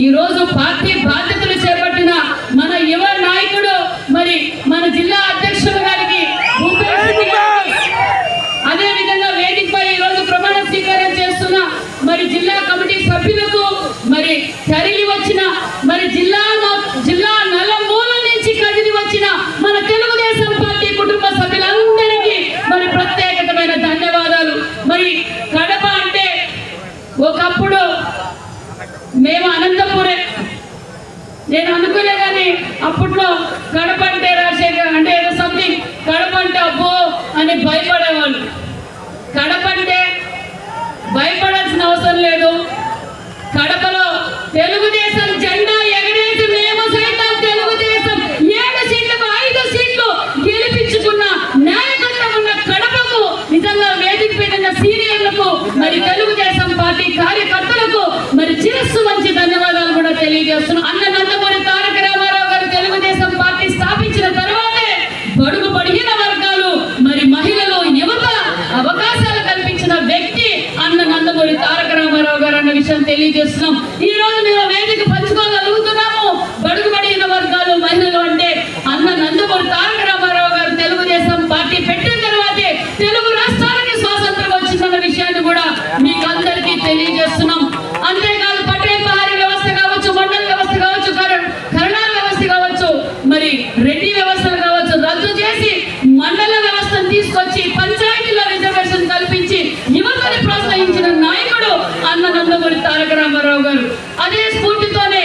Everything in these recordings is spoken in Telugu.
ఈరోజు పార్టీ బాధ్యతలు చేపట్టిన మన యువ నాయకుడు మరి మన జిల్లా అధ్యక్షుడు గారికి అదే విధంగా వేదికపై ఈరోజు ప్రమాణ స్వీకారం చేస్తున్న మరి జిల్లా కమిటీ సభ్యులకు మరి తరలి వచ్చిన మరి జిల్లా నలుమూల నుంచి కదిలి వచ్చిన మన తెలుగుదేశం పార్టీ కుటుంబ సభ్యులందరికీ మరి ప్రత్యేకమైన ధన్యవాదాలు. మరి కడప అంటే ఒకప్పుడు మేము అనంతపురే, నేను అనుకునే కానీ అప్పట్లో కడప అంటే రాజశేఖర్ అంటే ఏదో సంథింగ్, కడప అంటే అబ్బో అని భయపడేవాళ్ళు. కడప అంటే భయపడాల్సిన అవసరం లేదు. కడపలో తెలుగుదేశం జెండా ఎగరేసి మేము సైతం తెలుగుదేశం 7 సీట్లకు 5 సీట్లు గెలిపించుకున్న నాయకత్వం ఉన్న కడపకు నిజంగా వేదిక మీద సీనియర్లకు మరి తెలుగుదేశం పార్టీ కార్యకర్తలకు మరి చిరస్సు మంచి ధన్యవాదాలు కూడా తెలియజేస్తున్నాం. అన్న నందమూరి తారక రామారావు గారు తెలుగుదేశం పార్టీ స్థాపించిన తర్వాతే బడుగు బడిగిన వర్గాలు మరి మహిళలు యువత అవకాశాలు కల్పించిన వ్యక్తి అన్న నందమూరి తారక రామారావు గారు అన్న విషయం తెలియజేస్తున్నాం. ఈ రోజు మేము వేదిక పంచుకోగలుగుతున్నాము. బడుగు బడిగిన వర్గాలు మహిళలు అంటే అన్న నందమూరి తారక రామారావు గారు తెలుగుదేశం పార్టీ పెట్టిన తర్వాతే తెలుగు రాష్ట్రానికి స్వాతంత్రం వచ్చిందన్న విషయాన్ని కూడా మీకు అందరికీ తెలియజేస్తున్నాం. అంతేకాదు పటేల్ పహారీ వ్యవస్థ కావచ్చు, మండల వ్యవస్థ కావచ్చు, కరణాల వ్యవస్థ కావచ్చు, మరి రెడ్డి వ్యవస్థలు కావచ్చు రద్దు చేసి మండల వ్యవస్థను తీసుకొచ్చి పంచాయతీలో రిజర్వేషన్ కల్పించి యువతని ప్రోత్సహించిన నాయకుడు అన్న నందమూరి తారక రామారావు గారు. అదే స్ఫూర్తితోనే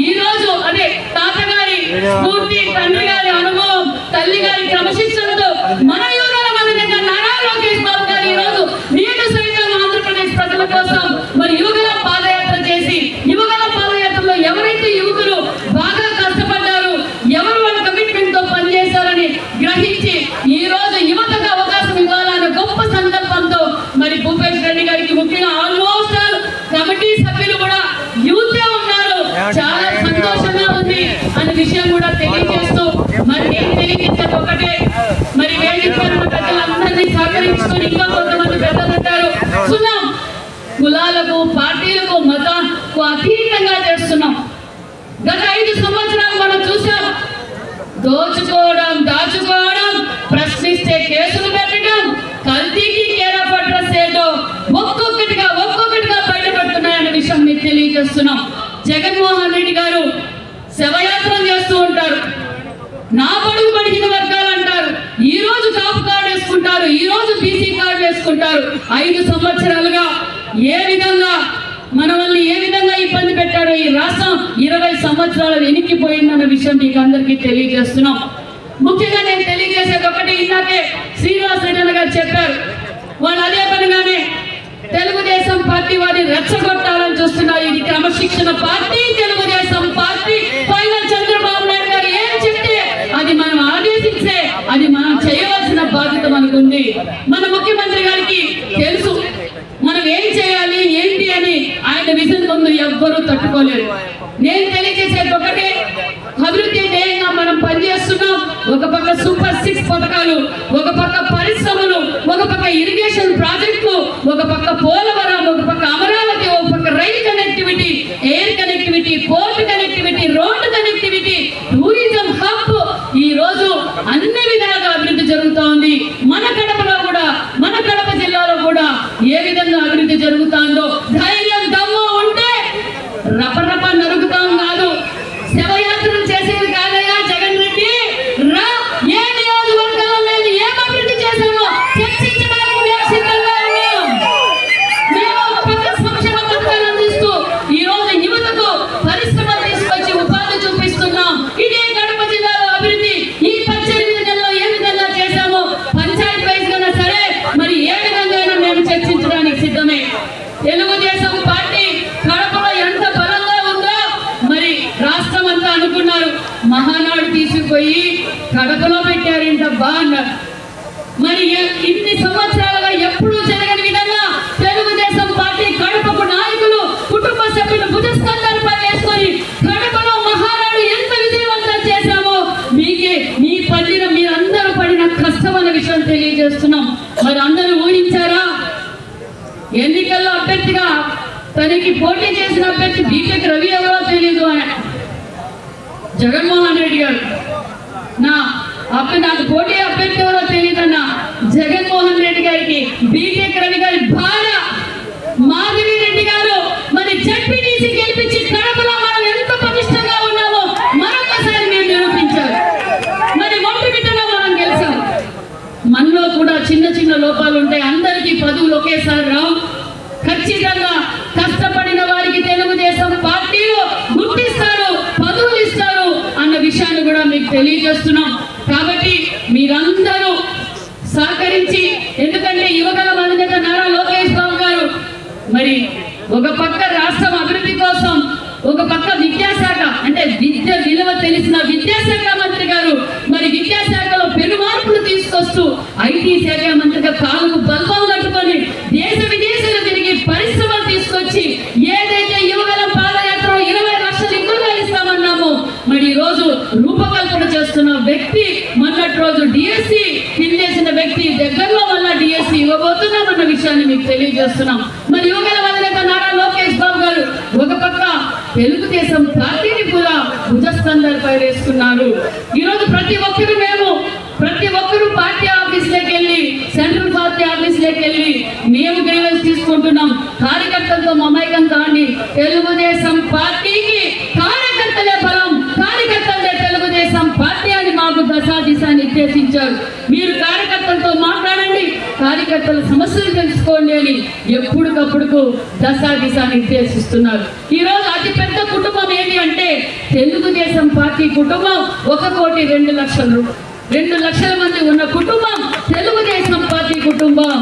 ఈ రోజు అదే తాతగారి స్ఫూర్తి, తండ్రి గారి అనుభవం, తల్లి గారి క్రమశిక్షణతో మన యువకుల మనగా నారా లోకేష్ బాబు గారు ఈ రోజు నేను సైతం ఆంధ్రప్రదేశ్ ప్రజల కోసం మరి యువకుల పాదయాత్ర చేసి యువకుల పాదయాత్రలో ఎవరైతే యువకులు బాగా కష్టపడ్డారు, ఎవరు వాళ్ళ కమిట్మెంట్ తో పనిచేశారని గ్రహించి ఈ రోజు యువతకు అవకాశం ఇవ్వాలనే గొప్ప సంకల్పంతో మరి భూపేష్ రెడ్డి గారికి ముఖ్యంగా ఆల్మోస్ట్ కమిటీ సభ్యులు కూడా యూతే ఉన్నారు. చాలా సంతోషంగా ఉంది అనే విషయం కూడా తెలియజేస్తూ మరి నేను తెలియజేసేది ఒకటే, మరి వేదిక పెద్దలందరినీ సహకరించుకొని ఇంకా కొంతమంది పెద్దలు ఉంటారు. కులాలకు పార్టీలకు మతాలకు అతీతంగా చేస్తున్నాం. గత 5 సంవత్సరాలు మనం చూసాం. దోచుకోవడం, దాచుకోవడం, ప్రశ్నిస్తే కేసులు పెట్టడం, కల్తీకి కేర్ ఆఫ్ అడ్రస్ ఏంటో ఒక్కొక్కటిగా బయటపడుతున్నాయనే విషయం మీకు తెలియజేస్తున్నాం. జగన్మోహన్ రెడ్డి గారు శవయాత్ర చేస్తూ ఉంటారు. నా బడుగు బడిగిన వర్గాలు అంటారు. ఈ రోజు కాపు కార్డు వేసుకుంటారు, ఈ రోజు బీసీ కార్డు వేసుకుంటారు. 5 సంవత్సరాలుగా ఏ విధంగా మనల్ని ఏ విధంగా ఇబ్బంది పెట్టారో ఈ రాష్ట్రం 20 సంవత్సరాలు వెనక్కిపోయిందన్న విషయం మీకు అందరికీ తెలియజేస్తున్నాం. ముఖ్యంగా నేను తెలియజేసేది ఒకటి, ఇందాకే శ్రీనివాస్ రెడ్డి గారు చెప్పారు. వాళ్ళు అదే పనిగానే తెలుగుదేశం పార్టీ వారిని రెచ్చగొట్టాలని చూస్తున్నారు. ఇది క్రమశిక్షణ party, Telugu Desam party. Final Chandrababu Naidu గారు ఏం చెప్తే అది మనం ఆదేశించే, అది మనం చేయవలసిన బాధ్యత మనకుంది. మన ముఖ్యమంత్రి గారికి తెలుసు మనం ఏం చేయాలి ఏంటి అని. ఆయన విజన్ ముందు ఎవ్వరూ తట్టుకోలేరు. నేను తెలియజేసేది ఒకటే, అభివృద్ధి ధ్యేయంగా మనం పనిచేస్తున్నాం. ఒక పక్క సూపర్ 6 పథకాలు, ఒక పక్క పరిశ్రమలు, ఒక పక్క ఇరిగేషన్ ప్రాజెక్టులు, ఒక పక్క పోలవరం, ఒక పక్క అమరావతి, ఒక పక్క rail connectivity, air connectivity, port connectivity, road connectivity, tourism hub. ఈ రోజు అన్ని విధాలుగా అభివృద్ధి జరుగుతూ ఉంది. మన కడపలో కూడా, మన కడప జిల్లాలో కూడా ఏ విధంగా అభివృద్ధి జరుగుతుందో ధైర్యం దమ్ము ఉంటే రపరప నరుగుతాం కాదు, శవయాత్రలు చేసేది కాదయా జగన్ రెడ్డి. రా, ఏ నియోజకవర్గంలో మేము ఏం అభివృద్ధి చేశామో చర్చించడానికి మేము సిద్ధంగా ఉన్నాం. మేము ఒక పక్క సంక్షేమ పథకాలు అందిస్తూ ఈ రోజు యువతకు పరిశ్రమలు తీసుకొచ్చి ఉపాధి చూపిస్తున్నాం. ఇదే కడప జిల్లాలో అభివృద్ధి ఈ 18 నెలల్లో ఏ విధంగా చేశామో పంచాయత్ వైజ్ గా సరే మరి ఏ విధంగా మేము చర్చించడానికి సిద్ధమే. తెలుగుదేశం పార్టీ కడపలో ఎంత బలంగా ఉందో మరి రాష్ట్రం అంతా అనుకున్నారు. మహానాడు తీసుకుపోయి కడపలో పెట్టారేంటబ్బా అన్నారు. మరి ఇన్ని సంవత్సరాలుగా ఎప్పుడూ జరగని విధంగా తెలుగుదేశం పార్టీ కడపకు నాయకులు, కుటుంబ సభ్యులు భుజస్కంధాలపై వేసుకొని కడపలో మహానాడు ఎంత విజయవంతం చేశామో మీ పడిన మీరందరూ పడిన కష్టం అన్న విషయం తెలియజేస్తున్నాం. మరి అందరూ ఊహించారా? ఎన్నికల్లో అభ్యర్థిగా తనకి పోటీ చేసిన అభ్యర్థి బీటెక్ రవి ఎవరో తెలియదు ఆయన. జగన్మోహన్ రెడ్డి గారు నాకు పోటీ అభ్యర్థి ఎవరో తెలియదన్న జగన్మోహన్ రెడ్డి గారికి బీటెక్ రవి గారి భార్య మాధవి రెడ్డి గారు మరి జడ్పీటీసీ గెలిపించి కడపలో మనం ఎంత పటిష్టంగా ఉన్నామో మరొకసారి మేము నిరూపించారు. మరి ఒంటి బిడ్డలో మనం గెలిచాం. మనలో కూడా చిన్న చిన్న లోపాలు ఉంటాయి. అందరికీ పదవులు ఒకేసారి రావు. ఖచ్చితంగా కష్టపడిన వారికి తెలుగుదేశం పార్టీలో గుర్తిస్తారు, పదవులు ఇస్తారు అన్న విషయాన్ని కూడా మీకు తెలియజేస్తున్నాం. కాబట్టి మీరందరూ సహకరించి, ఎందుకంటే యువగల అధినేత నారా లోకేష్ బాబు గారు మరి ఒక పక్క రాష్ట్రం అభివృద్ధి కోసం, ఒక పక్క విద్యాశాఖ అంటే విద్య విలువ తెలిసిన విద్యాశాఖ మంత్రి గారు మరి విద్యాశాఖలో పెను మార్పులు తీసుకొస్తూ ఐటీ శాఖ మంత్రిగా కాలుకు బల్బం కట్టుకొని దేశ విదేశాలు తిరిగి పరిశ్రమలు తీసుకొచ్చి ఏదైతే యువగలం పాదయాత్ర 20 లక్షల ఇల్లుగా ఇస్తామన్నామో మరి ఈ రోజు రూపకల్పన చేస్తున్న వ్యక్తి, మొన్నటి రోజు డిఎస్సి ఫిల్ చేసిన వ్యక్తి, దగ్గరలో మళ్ళా డిఎస్సి ఇవ్వబోతున్నామన్న విషయాన్ని మీకు తెలియజేస్తున్నాం. మరి యువగల అధినేత నారా లోకేష్ బాబు గారు ఒక పక్క తెలుగుదేశం పార్టీని కూడా భుజస్కంధాలపై వేసుకున్నారు. ఈరోజు ప్రతి ఒక్కరు పార్టీ ఆఫీసులోకి వెళ్ళి, సెంట్రల్ పార్టీ ఆఫీసులోకి వెళ్ళి మేము గ్రీవెన్స్ తీసుకుంటున్నాం. కార్యకర్తలతో మమైకం కాండి. తెలుగుదేశం పార్టీకి కార్యకర్తలే బలం, కార్యకర్తలే తెలుగుదేశం పార్టీ అని మాకు దశా దిశ నిర్దేశించారు. మీరు కార్యకర్తలతో మాట్లాడండి, కార్యకర్తల సమస్యలు తెలుసుకోండి అని ఎప్పటికప్పుడు దశా దిశ నిర్దేశిస్తున్నారు. ఈరోజు అతి పెద్ద కుటుంబం ఏది అంటే తెలుగుదేశం పార్టీ కుటుంబం. 1,02,00,000 మంది ఉన్న కుటుంబం తెలుగుదేశం పార్టీ కుటుంబం.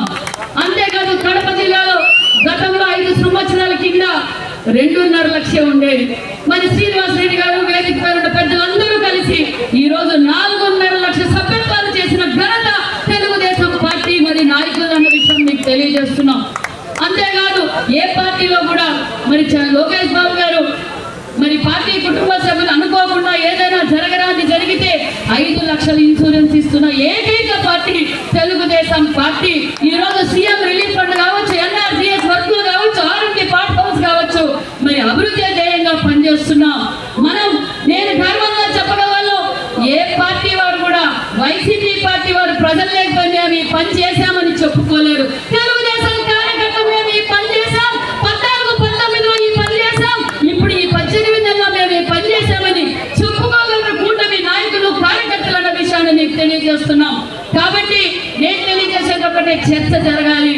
అంతేకాదు కడప జిల్లాలో గతంలో 5 సంవత్సరాల కింద 2.5 లక్షలు ఉండేది. మరి శ్రీనివాస్ రెడ్డి గారు, వేదిక పేరున్న పెద్దలందరూ కలిసి ఈ రోజు 4.5 లక్షల సభ్యత్వాలు చేసిన ఘనత తెలుగుదేశం పార్టీ మరి నాయకులు అన్న విషయం మీకు తెలియజేస్తున్నాం. అంతేకాదు ఏ పార్టీలో కూడా మరి లోకేష్ బాబు గారు మరి పార్టీ కుటుంబ సభ్యులు అనుకోకుండా ఏదైనా జరగరాది జరిగితే 5 లక్షల ఇన్సూరెన్స్ ఇస్తున్న ఏకైక పార్టీ తెలుగుదేశం పార్టీ. ఈ రోజు సీఎం రిలీఫ్ ఫండ్ కావచ్చు, ఎన్ఆర్జీఎస్ వర్క్లు కావచ్చు, ఆరోగ్య పార్ట్ హౌస్ కావచ్చు, మరి అభివృద్ధి ధ్యేయంగా పనిచేస్తున్నాం. నేను గర్వంగా చెప్పగలను, ఏ పార్టీ వారు కూడా వైసీపీ పార్టీ వారు ప్రజలు లేకపోతే మేము ఈ పని చేశామని చెప్పుకోలేరు. తెలుగుదేశం కార్యకర్త మేము ఈ పని చేశాం, 14-19లో ఈ పని చేశాం, ఇప్పుడు ఈ 18లో మేము ఈ పని చేశామని చెప్పుకోగలరు కూటమి నాయకులు, కార్యకర్తలు అన్న విషయాన్ని నీకు తెలియజేస్తున్నాం. కాబట్టి నేను తెలియజేసేది ఒకటే, చర్చ జరగాలి.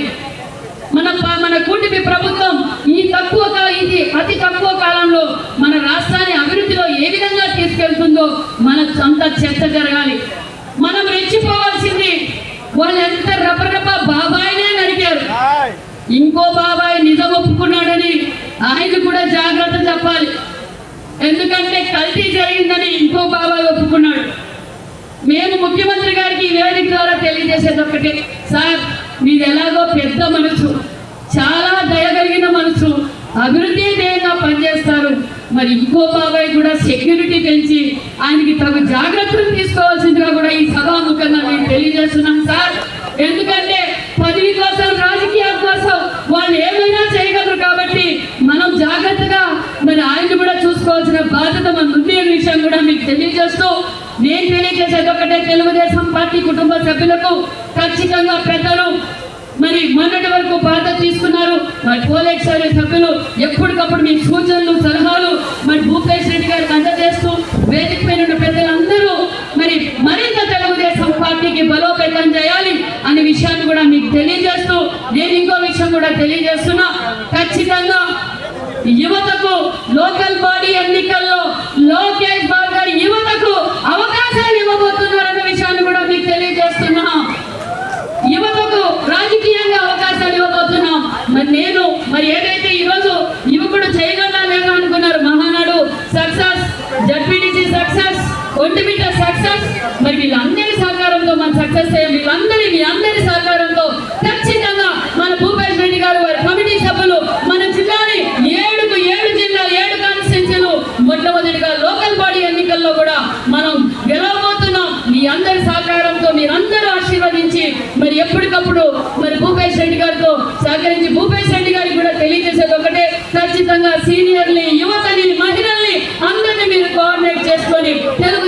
మన కూటమి ప్రభుత్వం ఇది అతి తక్కువ కాలంలో మన రాష్ట్రాన్ని అభివృద్ధిలో ఏ విధంగా తీసుకెళ్తుందో మన సొంత చర్చ జరగాలి. మనం రెచ్చిపోవాల్సింది, వాళ్ళు ఎంత రపరప బాబాయినే నరికారు, ఇంకో బాబాయ్ నిజం ఒప్పుకున్నాడని ఆయన కూడా జాగ్రత్త చెప్పాలి. ఎందుకంటే కల్తీ జరిగిందని ఇంకో బాబాయ్ ఒప్పుకున్నాడు. మేము ముఖ్యమంత్రి గారికి వేదిక ద్వారా తెలియజేసేది ఒకటే, సార్ మీది ఎలాగో పెద్ద మనసు, చాలా దయగలిగిన మనసు, అభివృద్ధి ధ్యేయంగా పనిచేస్తారు. మరి ఇంకో బాబాయ్ కూడా సెక్యూరిటీ పెంచి ఆయనకి తగు జాగ్రత్తలు తీసుకోవాల్సిందిగా కూడా ఈ సభాముఖంగా మేము తెలియజేస్తున్నాం సార్. ఎందుకంటే పదవి కోసం, రాజకీయాల కోసం వాళ్ళు ఏమైనా చేయగలరు. కాబట్టి మనం జాగ్రత్తగా మరి ఆయన కూడా చూసుకోవాల్సిన బాధ్యత మన ఉంది అనే విషయం కూడా మీకు తెలియజేస్తూ, నేను తెలియజేసేది ఒకటే, తెలుగుదేశం పార్టీ కుటుంబ సభ్యులకు ఖచ్చితంగా పెద్దలు మరి మొన్నటి వరకు బాధ్యత తీసుకున్నారు. మరి పోలేక్షారి సభ్యులు ఎప్పటికప్పుడు మీ సూచనలు, సలహాలు మరి భూపేష్ రెడ్డి గారికి అందజేస్తూ, వేదిక పైన ఉన్న పెద్దలందరూ మరి మరింత తెలుగుదేశం పార్టీకి బలోపేతం చేయాలి అనే విషయాన్ని కూడా మీకు తెలియజేస్తూ, నేను ఇంకో విషయం కూడా తెలియజేస్తున్నా, ఖచ్చితంగా యువతకు లోకల్ బాడీ ఎన్నికల్లో లోకేష్ బాబు గారి యువతకు అవకాశాలు ఇవ్వబోతున్నారన్న విషయాన్ని కూడా మీకు తెలియజేస్తున్నా. యువతకు రాజకీయంగా అవకాశాలు ఇవ్వబోతున్నాం. మరి ఏదైతే ఈరోజు యువకుడు చేయగలరా లేదా అనుకున్నారు, Mahanadu success, ZPTC success, Vontimitta success, మరి వీళ్ళందరి సహకారంతో మనం సక్సెస్ అయ్యాం. మీ అందరి సహకారంతో ఖచ్చితంగా మన భూపేష్ రెడ్డి గారు, వారి కమిటీ సభ్యులు, మన జిల్లా సీనియర్ని, యువతని, మహిళల్ని అందరినీ మీరు కోఆర్డినేట్ చేసుకొని తెలుగు